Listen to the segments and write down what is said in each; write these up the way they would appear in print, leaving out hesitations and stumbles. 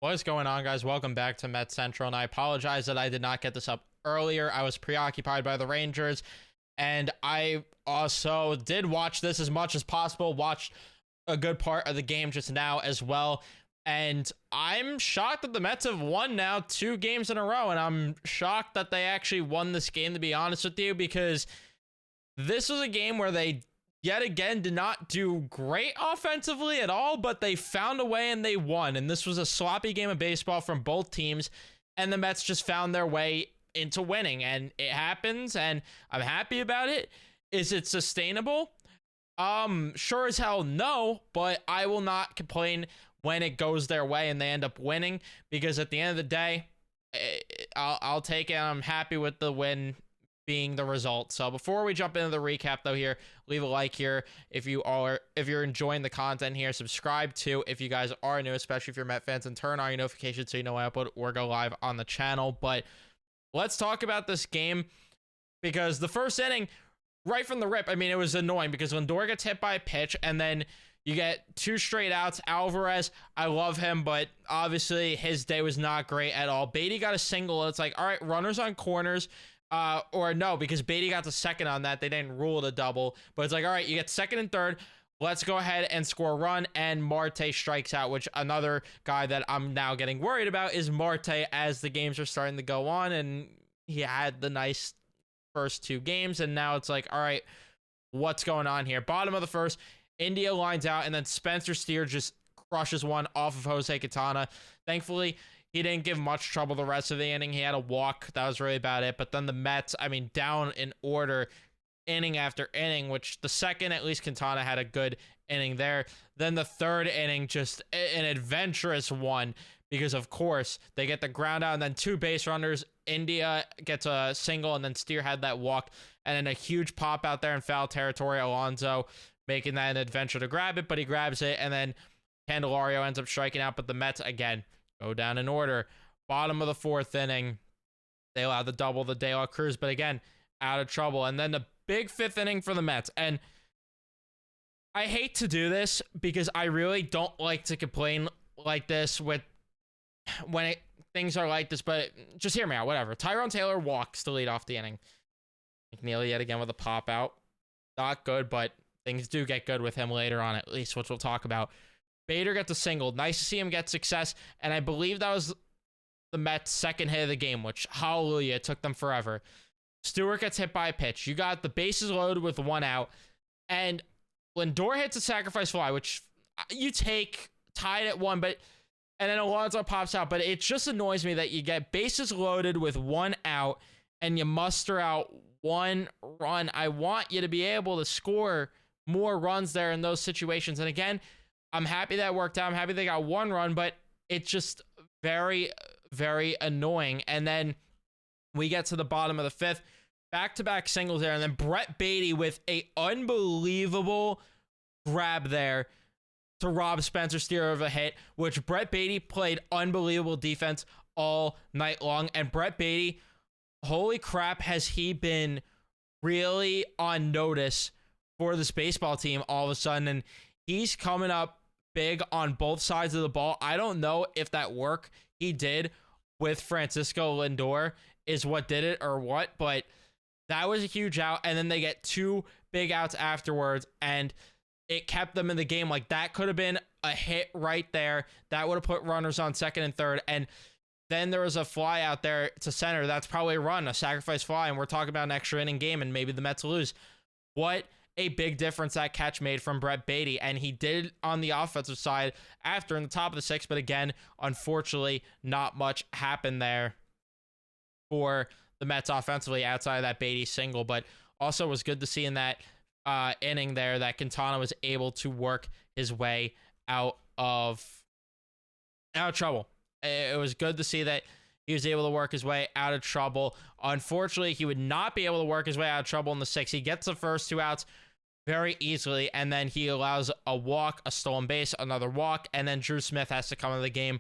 What is going on, guys? Welcome back to Met Central, and I apologize that I did not get this up earlier. I was preoccupied by the Rangers, and I also did watch this as much as possible, watched a good part of the game just now as well, and I'm shocked that the Mets have won now 2 games in a row, and I'm shocked that they actually won this game, to be honest with you, because this was a game where they yet again did not do great offensively at all, but they found a way and they won. And this was a sloppy game of baseball from both teams, and the Mets just found their way into winning, and it happens, and I'm happy about it. Is it sustainable? Sure as hell no, but I will not complain when it goes their way and they end up winning, because at the end of the day, I'll take it. I'm happy with the win being the result. So before we jump into the recap though, here, leave a like here if you're enjoying the content here. Subscribe too if you guys are new, especially if you're Met fans, and turn on your notifications so you know when I upload or go live on the channel. But let's talk about this game, because the first inning, right from the rip, I mean, it was annoying because Lindor gets hit by a pitch and then you get 2 straight outs. Alvarez, I love him, but obviously his day was not great at all. Beatty got a single. It's like, all right, runners on corners. Or no, because Beatty got the second on that. They didn't rule it a double. But it's like, all right, you get second and third. Let's go ahead and score a run. And Marte strikes out, which another guy that I'm now getting worried about is Marte as the games are starting to go on. And he had the nice first 2 games. And now it's like, all right, what's going on here? Bottom of the first, India lines out. And then Spencer Steer just crushes one off of Jose Quintana. Thankfully, he didn't give much trouble the rest of the inning. He had a walk. That was really about it. But then the Mets, I mean, down in order, inning after inning, which the second, at least Quintana had a good inning there. Then the third inning, just an adventurous one, because, of course, they get the ground out and then 2 base runners. India gets a single, and then Steer had that walk. And then a huge pop out there in foul territory. Alonso making that an adventure to grab it, but he grabs it. And then Candelario ends up striking out. But the Mets, again, go down in order. Bottom of the 4th inning, they allow the double, the De La Cruz, but again, out of trouble. And then the big 5th inning for the Mets. And I hate to do this because I really don't like to complain like this when things are like this, but just hear me out, whatever. Tyrone Taylor walks to lead off the inning. McNeil yet again with a pop out. Not good, but things do get good with him later on, at least, which we'll talk about. Bader gets a single. Nice to see him get success. And I believe that was the Mets' second hit of the game, which, hallelujah, it took them forever. Stewart gets hit by a pitch. You got the bases loaded with 1 out. And Lindor hits a sacrifice fly, which you take, tied at 1, and then Alonso pops out. But it just annoys me that you get bases loaded with 1 out and you muster out 1 run. I want you to be able to score more runs there in those situations. And again, I'm happy that worked out. I'm happy they got 1 run, but it's just very, very annoying. And then we get to the bottom of the 5th, back-to-back singles there, and then Brett Beatty with a unbelievable grab there to rob Spencer Steer of a hit, which Brett Beatty played unbelievable defense all night long. And Brett Beatty, holy crap, has he been really on notice for this baseball team all of a sudden. And he's coming up big on both sides of the ball. I don't know if that work he did with Francisco Lindor is what did it or what, but that was a huge out. And then they get 2 big outs afterwards, and it kept them in the game. Like, that could have been a hit right there. That would have put runners on second and third. And then there was a fly out there to center. That's probably a run, a sacrifice fly. And we're talking about an extra inning game, and maybe the Mets lose. What a big difference that catch made from Brett Beatty, and he did on the offensive side after in the top of the 6th, but again, unfortunately, not much happened there for the Mets offensively outside of that Beatty single. But also was good to see in that inning there that Quintana was able to work his way out of trouble. It was good to see that he was able to work his way out of trouble. Unfortunately, he would not be able to work his way out of trouble in the 6th. He gets the first 2 outs very easily, and then he allows a walk, a stolen base, another walk, and then Drew Smith has to come into the game.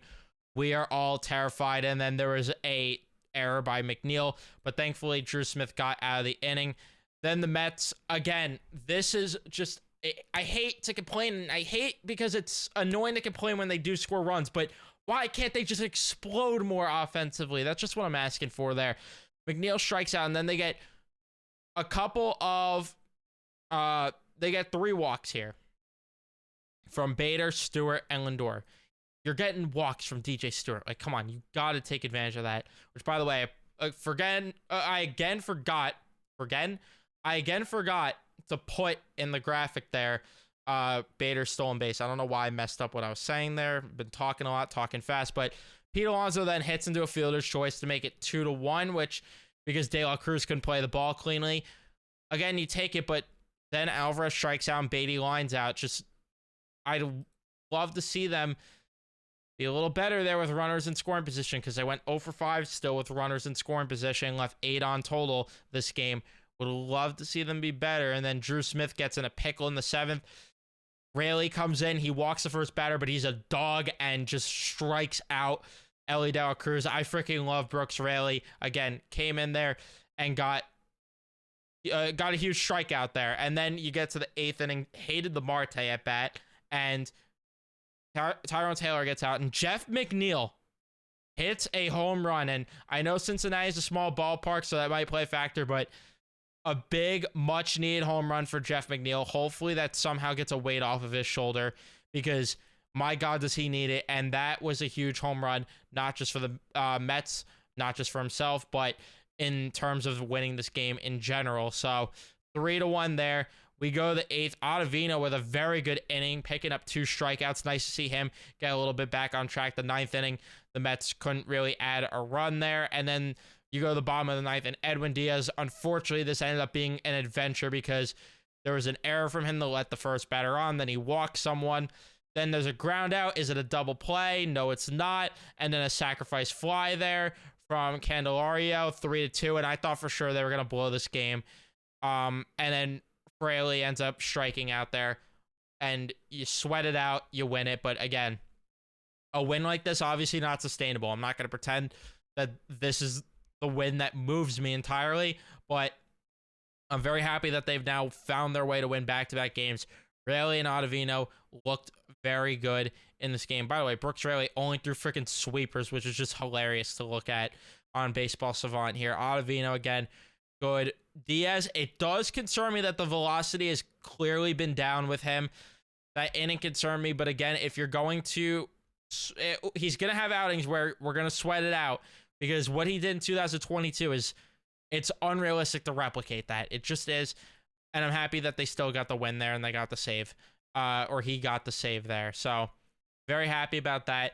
We are all terrified, and then there was a error by McNeil, but thankfully Drew Smith got out of the inning. Then the Mets, again, this is just, I hate to complain, and I hate because it's annoying to complain when they do score runs, but Why can't they just explode more offensively? That's just what I'm asking for there. McNeil strikes out, and then they get a couple of they get 3 walks here from Bader, Stewart, and Lindor. You're getting walks from DJ Stewart. Like, come on, you got to take advantage of that. Which, by the way, I again forgot to put in the graphic there Bader's stolen base. I don't know why I messed up what I was saying there. Been talking a lot, talking fast, but Pete Alonso then hits into a fielder's choice to make it 2-1, which, because De La Cruz couldn't play the ball cleanly. Again, you take it, but then Alvarez strikes out and Beatty lines out. Just, I'd love to see them be a little better there with runners in scoring position, because they went 0 for 5 still with runners in scoring position, left 8 on total this game. Would love to see them be better. And then Drew Smith gets in a pickle in the 7th. Raley comes in. He walks the first batter, but he's a dog and just strikes out Ellie De La Cruz. I freaking love Brooks Raley. Again, came in there and got a huge strikeout there. And then you get to the 8th inning, hated the Marte at bat, and Tyrone Taylor gets out, and Jeff McNeil hits a home run. And I know Cincinnati is a small ballpark, so that might play a factor, but a big, much-needed home run for Jeff McNeil. Hopefully that somehow gets a weight off of his shoulder, because my God, does he need it. And that was a huge home run, not just for the Mets, not just for himself, but in terms of winning this game in general. So 3-1 there. We go to the 8th. Ottavino with a very good inning, picking up 2 strikeouts. Nice to see him get a little bit back on track. The 9th inning, the Mets couldn't really add a run there. And then you go to the bottom of the 9th, and Edwin Diaz, unfortunately, this ended up being an adventure because there was an error from him to let the first batter on. Then he walked someone. Then there's a ground out. Is it a double play? No, it's not. And then a sacrifice fly there from Candelario, 3-2. And I thought for sure they were going to blow this game. And then Fraley ends up striking out there. And you sweat it out. You win it. But again, a win like this, obviously not sustainable. I'm not going to pretend that this is the win that moves me entirely, but I'm very happy that they've now found their way to win back-to-back games. Raley and Ottavino looked very good in this game. By the way, Brooks Raley only threw freaking sweepers, which is just hilarious to look at on Baseball Savant here. Ottavino, again, good. Diaz, it does concern me that the velocity has clearly been down with him. That inning concerned me, but again, if you're going to... he's going to have outings where we're going to sweat it out, because what he did in 2022 it's unrealistic to replicate that. It just is. And I'm happy that they still got the win there and they got the save, or he got the save there. So very happy about that.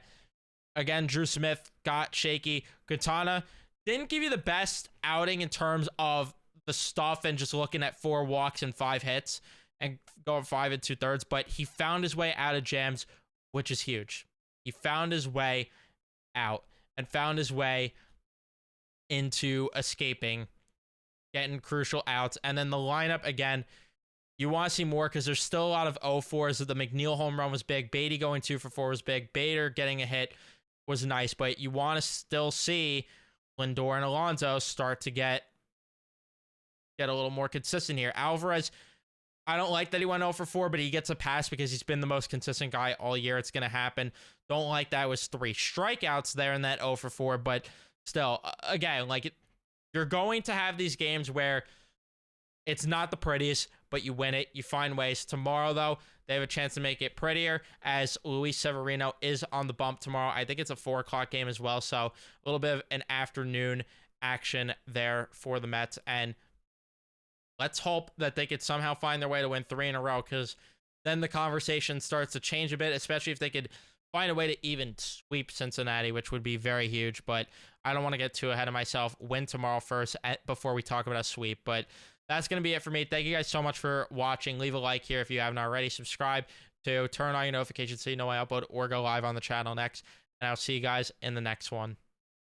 Again, Drew Smith got shaky. Katana didn't give you the best outing in terms of the stuff and just looking at 4 walks and 5 hits and going 5 2/3, but he found his way out of jams, which is huge. He found his way out and found his way into escaping, getting crucial outs. And then the lineup, again, you want to see more because there's still a lot of 0-4s. The McNeil home run was big. Beatty going 2 for 4 was big. Bader getting a hit was nice, but you want to still see Lindor and Alonso start to get a little more consistent here. Alvarez, I don't like that he went 0 for 4, but he gets a pass because he's been the most consistent guy all year. It's going to happen. Don't like that it was 3 strikeouts there in that 0 for 4, but still, again, like, you're going to have these games where it's not the prettiest, but you win it. You find ways. Tomorrow, though, they have a chance to make it prettier, as Luis Severino is on the bump tomorrow. I think it's a 4 o'clock game as well, so a little bit of an afternoon action there for the Mets. And let's hope that they could somehow find their way to win 3 in a row, because then the conversation starts to change a bit, especially if they could find a way to even sweep Cincinnati, which would be very huge. But I don't want to get too ahead of myself. Win tomorrow first before we talk about a sweep. But that's going to be it for me. Thank you guys so much for watching. Leave a like here if you haven't already. Subscribe to turn on your notifications so you know I upload or go live on the channel next. And I'll see you guys in the next one.